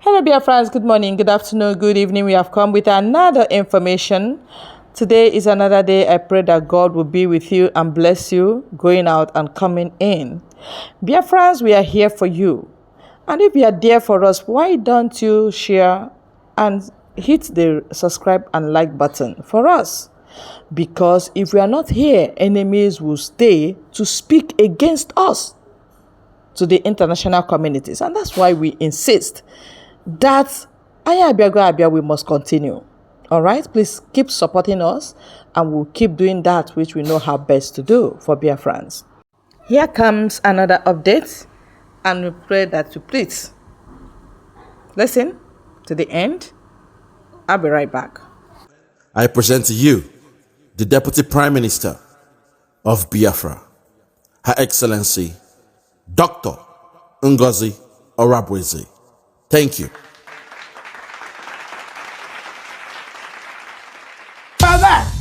Hello, dear friends. Good morning, good afternoon, good evening. We have come with another information. Today is another day. I pray that God will be with you and bless you going out and coming in. Dear friends, we are here for you. And if you are there for us, why don't you share and hit the subscribe and like button for us? Because if we are not here, enemies will stay to speak against us to the international communities. And that's why we insist that we must continue. All right, please keep supporting us and we'll keep doing that which we know how best to do for Biafrans. Here comes another update, and we pray that you please listen to the end. I'll be right back. I present to you the Deputy Prime Minister of Biafra, Her Excellency Dr. Ngozi Orabweze. Thank you. About that,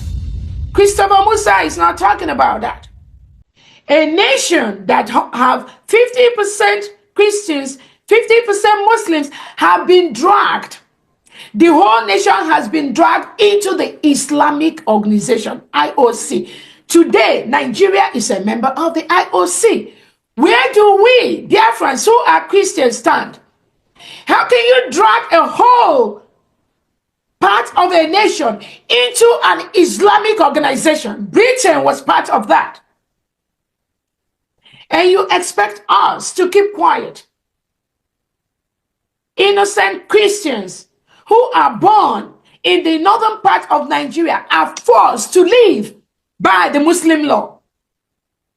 Christopher Musa is not talking about that. A nation that have 50% Christians, 50% Muslims have been dragged. The whole nation has been dragged into the Islamic organization, IOC. Today, Nigeria is a member of the IOC. Where do we, dear friends, who are Christians, stand? How can you drag a whole part of a nation into an Islamic organization? Britain was part of that. And you expect us to keep quiet. Innocent Christians who are born in the northern part of Nigeria are forced to live by the Muslim law.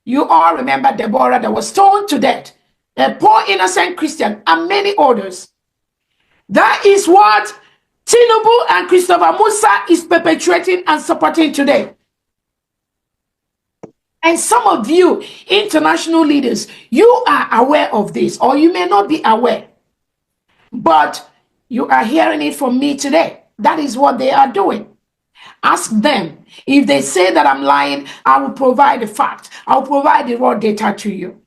You all remember Deborah that was stoned to death, a poor innocent Christian, and many others. That is what Tinubu and Christopher Musa is perpetuating and supporting today. And some of you, international leaders, you are aware of this, or you may not be aware. But you are hearing it from me today. That is what they are doing. Ask them. If they say that I'm lying, I will provide the fact. I will provide the raw data to you.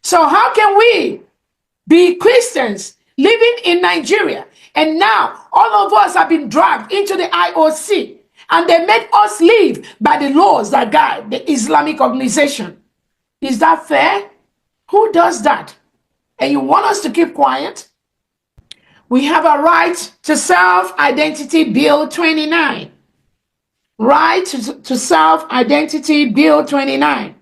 So how can we be Christians living in Nigeria, and now all of us have been dragged into the IOC, and they made us live by the laws that guide the Islamic organization? Is that fair? Who does that? And you want us to keep quiet? We have a right to self-identity bill 29. Right to self-identity bill 29.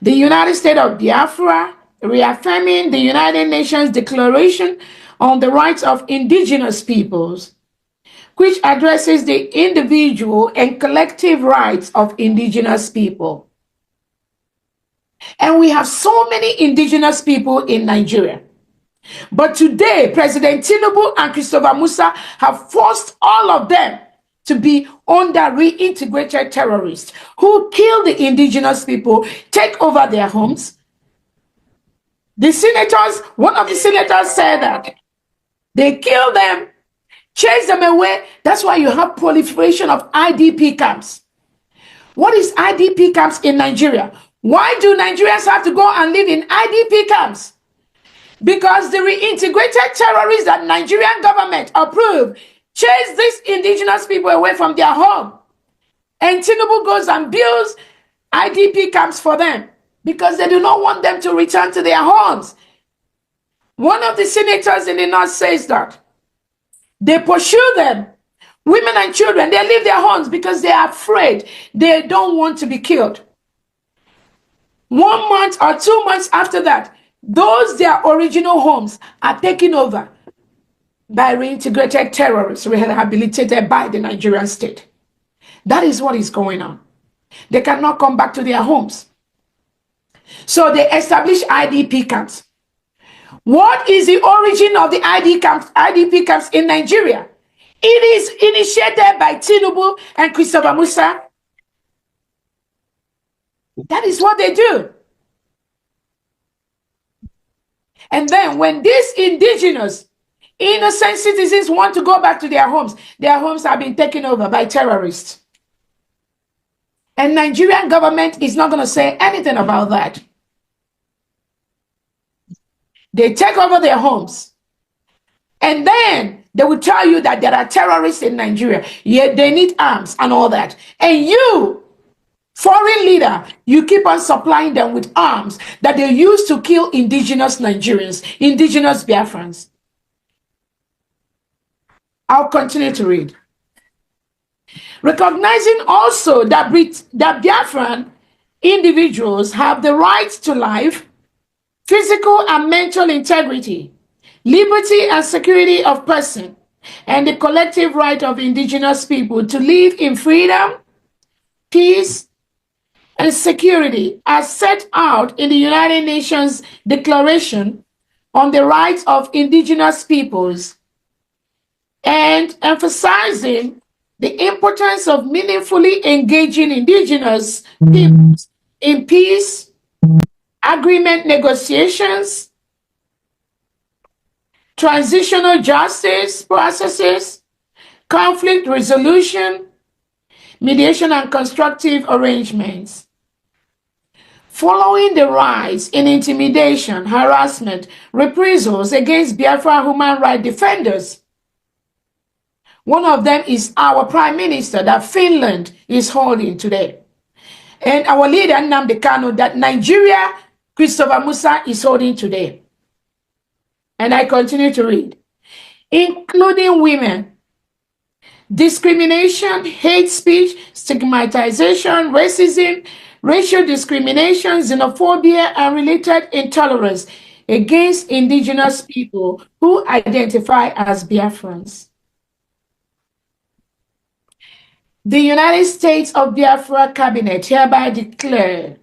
The United States of Biafra, reaffirming the United Nations Declaration on the Rights of Indigenous Peoples, which addresses the individual and collective rights of indigenous people. And we have so many indigenous people in Nigeria. But today, President Tinubu and Christopher Musa have forced all of them to be under reintegrated terrorists who kill the indigenous people, take over their homes. The senators, one of the senators said that they kill them, chase them away. That's why you have proliferation of IDP camps. What is IDP camps in Nigeria? Why do Nigerians have to go and live in IDP camps? Because the reintegrated terrorists that Nigerian government approved chase these indigenous people away from their home. And Tinubu goes and builds IDP camps for them because they do not want them to return to their homes. One of the senators in the north says that they pursue them, women and children, they leave their homes because they are afraid. They don't want to be killed. 1 month or 2 months after that, those their original homes are taken over by reintegrated terrorists rehabilitated by the Nigerian state. That is what is going on. They cannot come back to their homes. So they establish IDP camps. What is the origin of the IDP camps in Nigeria? It is initiated by Tinubu and Christopher Musa. That is what they do. And then when these indigenous, innocent citizens want to go back to their homes have been taken over by terrorists. And Nigerian government is not going to say anything about that. They take over their homes. And then they will tell you that there are terrorists in Nigeria. Yet they need arms and all that. And you, foreign leader, you keep on supplying them with arms that they use to kill indigenous Nigerians, indigenous Biafrans. I'll continue to read. Recognizing also that Biafran individuals have the right to life, physical and mental integrity, liberty and security of person, and the collective right of indigenous people to live in freedom, peace, and security as set out in the United Nations Declaration on the Rights of Indigenous Peoples, and emphasizing the importance of meaningfully engaging indigenous peoples in peace, agreement negotiations, transitional justice processes, conflict resolution, mediation, and constructive arrangements. Following the rise in intimidation, harassment, reprisals against Biafra human rights defenders, one of them is our Prime Minister that Finland is holding today. And our leader, Nnamdi Kanu, that Nigeria, Christopher Musa, is holding today. And I continue to read. Including women, discrimination, hate speech, stigmatization, racism, racial discrimination, xenophobia, and related intolerance against indigenous people who identify as Biafrans. The United States of Biafra Cabinet hereby declare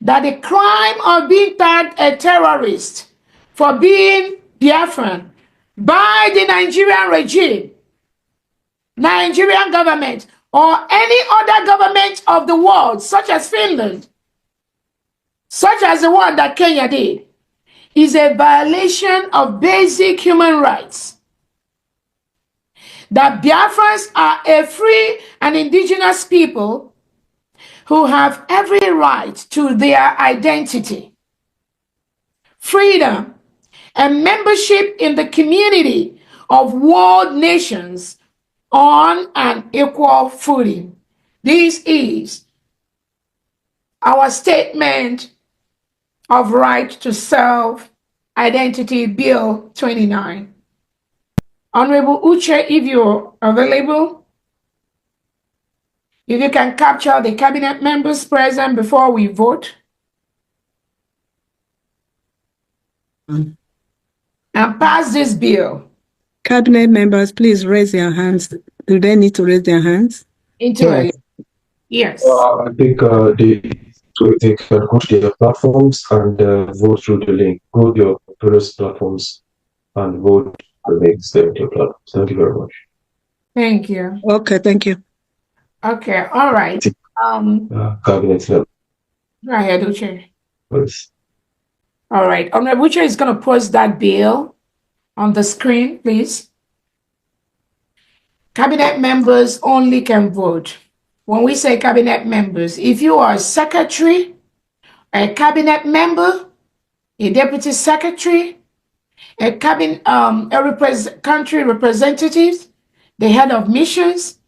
that the crime of being tagged a terrorist for being Biafran by the Nigerian regime, Nigerian government, or any other government of the world, such as Finland, such as the one that Kenya did, is a violation of basic human rights. That Biafrans are a free and indigenous people who have every right to their identity, freedom, and membership in the community of world nations on an equal footing. This is our statement of right to self-identity, Bill 29. Honorable Uche, if you're available, if you can capture the cabinet members present before we vote. And pass this bill. Cabinet members, please raise your hands. Do they need to raise their hands? Yes. Yes. I think they can go to their platforms and vote through the link. Go to your various platforms and vote the links there to your platforms. Thank you very much. Thank you. Okay, thank you. Okay, all right. Cabinet level. Go ahead, Uche. Yes. All right. Honorable Uche is going to post that bill on the screen, please. Cabinet members only can vote. When we say cabinet members, if you are a secretary, a cabinet member, a deputy secretary, a cabinet, country representative, the head of missions,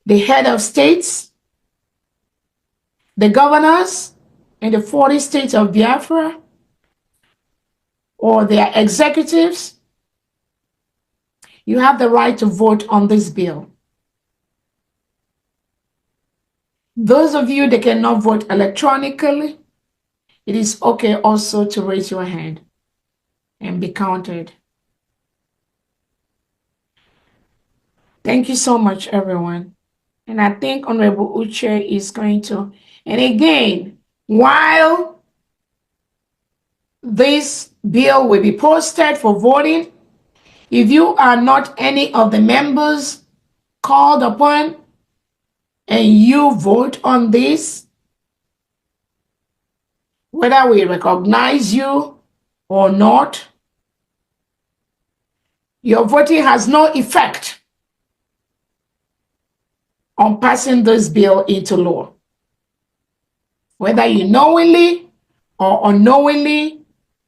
the head of states, the governors in the 40 states of Biafra, or their executives, you have the right to vote on this bill. Those of you that cannot vote electronically, it is okay also to raise your hand and be counted. Thank you so much, everyone. And I think Honorable Uche is going to, and again, while this bill will be posted for voting, if you are not any of the members called upon and you vote on this, whether we recognize you or not, your voting has no effect on passing this bill into law. Whether you knowingly or unknowingly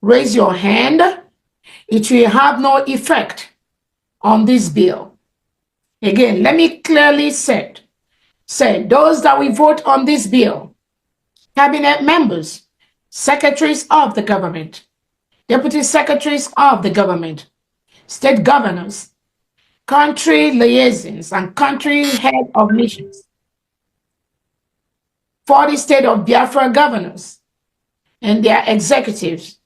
raise your hand, it will have no effect on this bill. Again, let me clearly say those that will vote on this bill, cabinet members, secretaries of the government, deputy secretaries of the government, state governors, country liaisons, and country head of missions, 40 state of Biafra governors and their executives.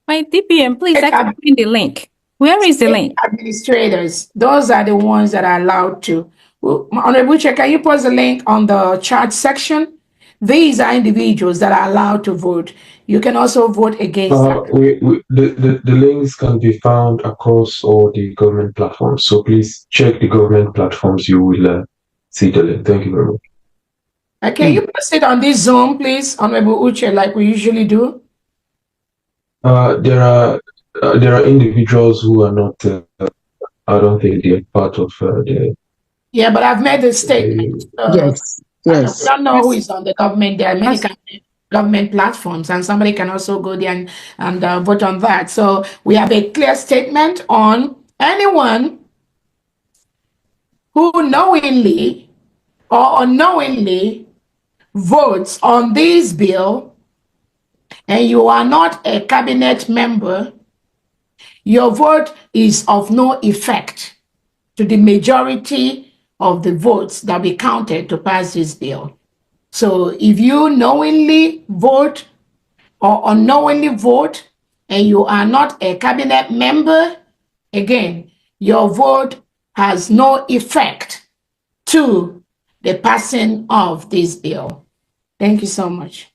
My DPM, please, I can find the link. Where is the link? Administrators, those are the ones that are allowed to. Honorable Chair, can you post the link on the chat section? These are individuals that are allowed to vote. You can also vote against that. The links can be found across all the government platforms. So please check the government platforms. You will see the link. Thank you very much. Can you post it on this Zoom, please, Honorable Uche, like we usually do? There are individuals who are not. I don't think they're part of the. Yeah, but I've made a statement. Yes. We don't know who is on the government. There are many government platforms, and somebody can also go there and vote on that. So we have a clear statement on anyone who knowingly or unknowingly votes on this bill and you are not a cabinet member, your vote is of no effect to the majority of the votes that we counted to pass this bill. So if you knowingly vote or unknowingly vote and you are not a cabinet member, again, your vote has no effect to the passing of this bill. Thank you so much.